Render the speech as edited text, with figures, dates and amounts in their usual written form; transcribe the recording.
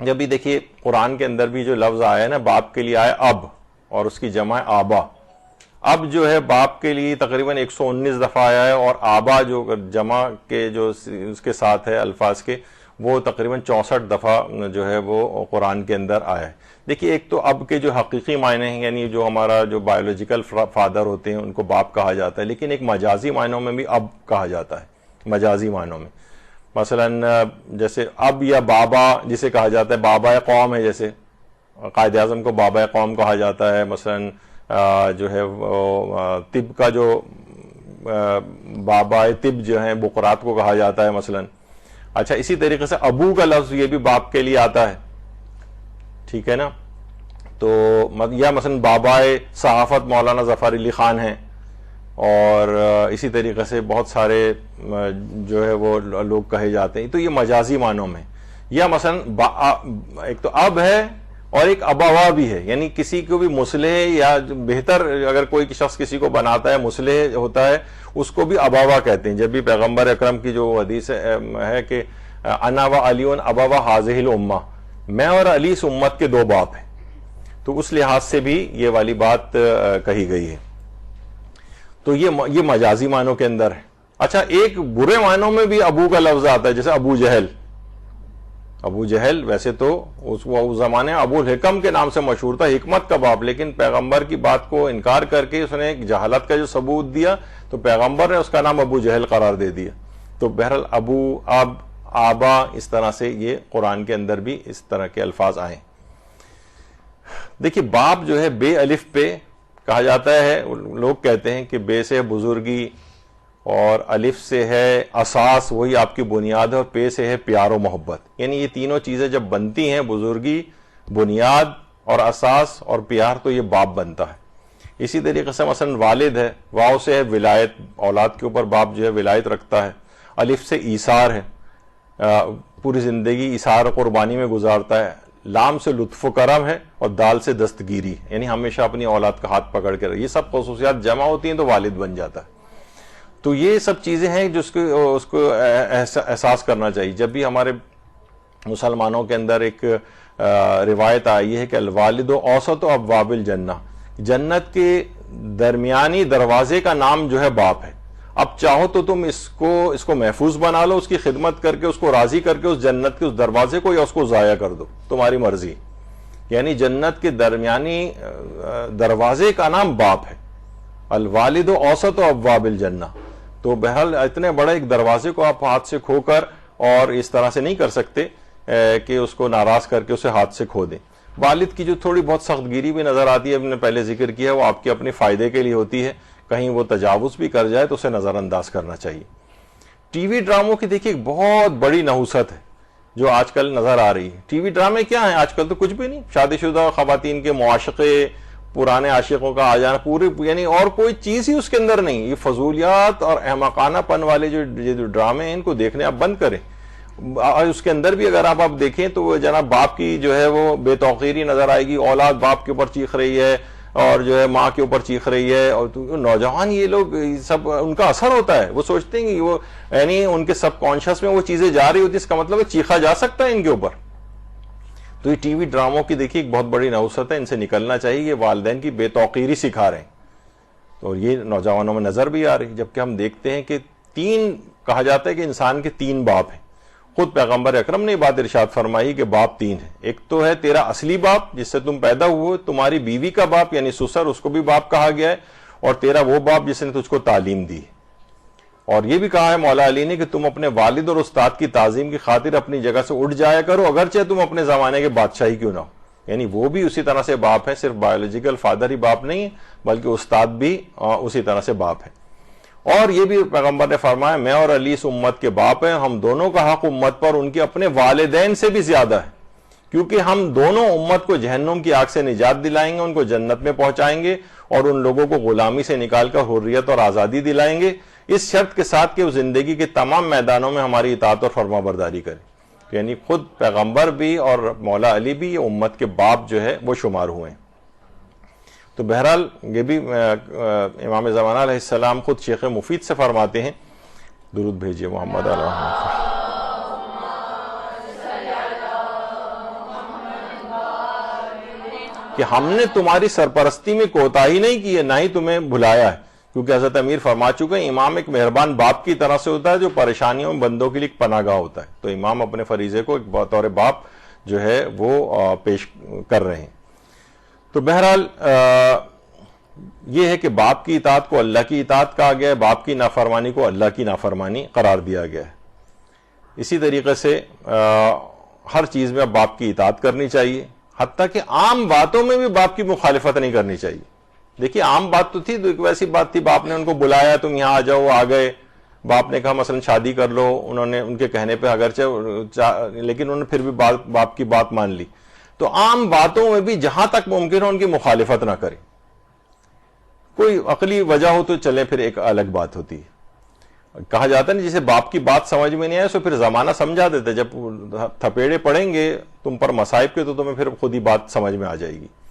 جب بھی دیکھیے قرآن کے اندر بھی جو لفظ آیا ہے نا باپ کے لیے آیا اب، اور اس کی جمع ہے آبا. اب جو ہے باپ کے لیے تقریباً 119 دفعہ آیا ہے، اور آبا جو جمع کے جو اس کے ساتھ ہے الفاظ کے وہ تقریباً 64 دفعہ جو ہے وہ قرآن کے اندر آیا ہے. دیکھیے ایک تو اب کے جو حقیقی معنی ہیں، یعنی جو ہمارا جو بایولوجیکل فادر ہوتے ہیں ان کو باپ کہا جاتا ہے، لیکن ایک مجازی معنوں میں بھی اب کہا جاتا ہے. مجازی معنوں میں مثلاً جیسے اب یا بابا جسے کہا جاتا ہے، بابا قوم ہے، جیسے قائد اعظم کو بابا قوم کہا جاتا ہے. مثلاً جو ہے طب کا جو بابا طب جو ہیں بقرات کو کہا جاتا ہے مثلاً. اچھا اسی طریقے سے ابو کا لفظ یہ بھی باپ کے لیے آتا ہے، ٹھیک ہے نا. تو یا مثلا بابا صحافت مولانا ظفر علی خان ہیں، اور اسی طریقے سے بہت سارے جو ہے وہ لوگ کہے جاتے ہیں. تو یہ مجازی معنوں میں. یا مثلا ایک تو اب ہے اور ایک ابوا بھی ہے، یعنی کسی کو بھی مصلح یا بہتر اگر کوئی شخص کسی کو بناتا ہے مصلح ہوتا ہے اس کو بھی ابوا کہتے ہیں. جب بھی پیغمبر اکرم کی جو حدیث ہے کہ انا و علی ابوا هذه الامہ، میں اور علی اس امت کے دو باپ ہیں، تو اس لحاظ سے بھی یہ والی بات کہی گئی ہے. تو یہ مجازی معنوں کے اندر ہے. اچھا ایک برے معنوں میں بھی ابو کا لفظ آتا ہے، جیسے ابو جہل. ابو جہل ویسے تو اس زمانے ابو الحکم کے نام سے مشہور تھا، حکمت کا باپ، لیکن پیغمبر کی بات کو انکار کر کے اس نے ایک جہالت کا جو ثبوت دیا تو پیغمبر نے اس کا نام ابو جہل قرار دے دیا. تو بہرحال ابو، اب، آبا، اس طرح سے یہ قرآن کے اندر بھی اس طرح کے الفاظ آئے. دیکھیے باپ جو ہے بے الف پہ کہا جاتا ہے. لوگ کہتے ہیں کہ بے سے بزرگی، اور الف سے ہے اساس، وہی آپ کی بنیاد ہے، اور پے سے ہے پیار و محبت. یعنی یہ تینوں چیزیں جب بنتی ہیں، بزرگی، بنیاد اور اساس اور پیار، تو یہ باپ بنتا ہے. اسی طریقے سے مثلا والد ہے، واو سے ہے ولایت، اولاد کے اوپر باپ جو ہے ولایت رکھتا ہے. الف سے ایثار ہے، پوری زندگی ایثار قربانی میں گزارتا ہے. لام سے لطف و کرم ہے، اور دال سے دستگیری، یعنی ہمیشہ اپنی اولاد کا ہاتھ پکڑ کے یہ سب خصوصیات جمع ہوتی ہیں تو والد بن جاتا ہے. تو یہ سب چیزیں ہیں جو اس کو احساس کرنا چاہیے. جب بھی ہمارے مسلمانوں کے اندر ایک روایت آئی ہے کہ الوالد اوسط ابواب الجنہ، جنت کے درمیانی دروازے کا نام جو ہے باپ ہے. اب چاہو تو تم اس کو محفوظ بنا لو، اس کی خدمت کر کے، اس کو راضی کر کے اس جنت کے اس دروازے کو، یا اس کو ضائع کر دو، تمہاری مرضی. یعنی جنت کے درمیانی دروازے کا نام باپ ہے. الوالد اوسط ابواب الجنہ. تو بہرحال اتنے بڑے ایک دروازے کو آپ ہاتھ سے کھو کر اور اس طرح سے نہیں کر سکتے کہ اس کو ناراض کر کے اسے ہاتھ سے کھو دیں. والد کی جو تھوڑی بہت سخت گیری بھی نظر آتی ہے، ہم نے پہلے ذکر کیا، وہ آپ کے اپنے فائدے کے لیے ہوتی ہے. کہیں وہ تجاوز بھی کر جائے تو اسے نظر انداز کرنا چاہیے. ٹی وی ڈراموں کی دیکھیے ایک بہت بڑی نحوست ہے جو آج کل نظر آ رہی ہے. ٹی وی ڈرامے کیا ہیں آج کل؟ تو کچھ بھی نہیں، شادی شدہ خواتین کے معاشقے، پرانے عاشقوں کا آ جانا، پورے یعنی اور کوئی چیز ہی اس کے اندر نہیں. یہ فضولیات اور احمقانہ پن والے جو ڈرامے ہیں ان کو دیکھنے آپ بند کریں. اس کے اندر بھی اگر آپ دیکھیں تو جناب باپ کی جو ہے وہ بے توقیری نظر آئے گی. اولاد باپ کے اوپر چیخ رہی ہے اور جو ہے ماں کے اوپر چیخ رہی ہے، اور نوجوان یہ لوگ سب ان کا اثر ہوتا ہے. وہ سوچتے ہیں کہ وہ یعنی ان کے سب کانشیس میں وہ چیزیں جا رہی ہوتی، اس کا مطلب ہے چیخا جا سکتا ہے ان کے اوپر. تو یہ ٹی وی ڈراموں کی دیکھیے ایک بہت بڑی نحوست ہے، ان سے نکلنا چاہیے. یہ والدین کی بے توقیری سکھا رہے ہیں، تو یہ نوجوانوں میں نظر بھی آ رہی ہے. جبکہ ہم دیکھتے ہیں کہ کہا جاتا ہے کہ انسان کے 3 باپ ہیں. خود پیغمبر اکرم نے بات ارشاد فرمائی کہ باپ 3 ہیں. ایک تو ہے تیرا اصلی باپ جس سے تم پیدا ہوئے، تمہاری بیوی کا باپ یعنی سسر، اس کو بھی باپ کہا گیا ہے، اور تیرا وہ باپ جس نے تجھ کو تعلیم دی. اور یہ بھی کہا ہے مولا علی نے کہ تم اپنے والد اور استاد کی تعظیم کی خاطر اپنی جگہ سے اٹھ جایا کرو، اگرچہ تم اپنے زمانے کے بادشاہ ہی کیوں نہ ہو. یعنی وہ بھی اسی طرح سے باپ ہے، صرف بایولوجیکل فادر ہی باپ نہیں ہے بلکہ استاد بھی اسی طرح سے باپ ہے. اور یہ بھی پیغمبر نے فرمایا میں اور علی اس امت کے باپ ہیں، ہم دونوں کا حق امت پر ان کے اپنے والدین سے بھی زیادہ ہے، کیونکہ ہم دونوں امت کو جہنم کی آگ سے نجات دلائیں گے، ان کو جنت میں پہنچائیں گے، اور ان لوگوں کو غلامی سے نکال کر حریت اور آزادی دلائیں گے، اس شرط کے ساتھ کہ وہ زندگی کے تمام میدانوں میں ہماری اطاعت اور فرما برداری کرے. یعنی خود پیغمبر بھی اور مولا علی بھی یہ امت کے باپ جو ہے وہ شمار ہوئے ہیں. تو بہرحال یہ بھی امام زمانہ علیہ السلام خود شیخ مفید سے فرماتے ہیں. درود بھیجیے محمد علیہ کہ ہم نے تمہاری سرپرستی میں کوتاہی نہیں کی ہے، نہ ہی تمہیں بھلایا ہے، کیونکہ حضرت امیر فرما چکے ہیں امام ایک مہربان باپ کی طرح سے ہوتا ہے جو پریشانیوں میں بندوں کے لیے ایک پناہ گاہ ہوتا ہے، تو امام اپنے فریضے کو ایک بطور باپ جو ہے وہ پیش کر رہے ہیں۔ تو بہرحال یہ ہے کہ باپ کی اطاعت کو اللہ کی اطاعت کہا گیا ہے، باپ کی نافرمانی کو اللہ کی نافرمانی قرار دیا گیا ہے۔ اسی طریقے سے ہر چیز میں اب باپ کی اطاعت کرنی چاہیے، حتیٰ کہ عام باتوں میں بھی باپ کی مخالفت نہیں کرنی چاہیے۔ دیکھیے عام بات تو تھی، تو ایک ویسی بات تھی، باپ نے ان کو بلایا تم یہاں آ جاؤ، آ گئے، باپ نے کہا مثلا شادی کر لو، انہوں نے ان کے کہنے پہ اگرچہ لیکن انہوں نے پھر بھی باپ کی بات مان لی۔ تو عام باتوں میں بھی جہاں تک ممکن ہو ان کی مخالفت نہ کریں، کوئی عقلی وجہ ہو تو چلے پھر ایک الگ بات ہوتی ہے۔ کہا جاتا ہے نا جسے باپ کی بات سمجھ میں نہیں آئے سو پھر زمانہ سمجھا دیتے، جب تھپیڑے پڑیں گے تم پر مصائب کے تو تمہیں پھر خود ہی بات سمجھ میں آ جائے گی۔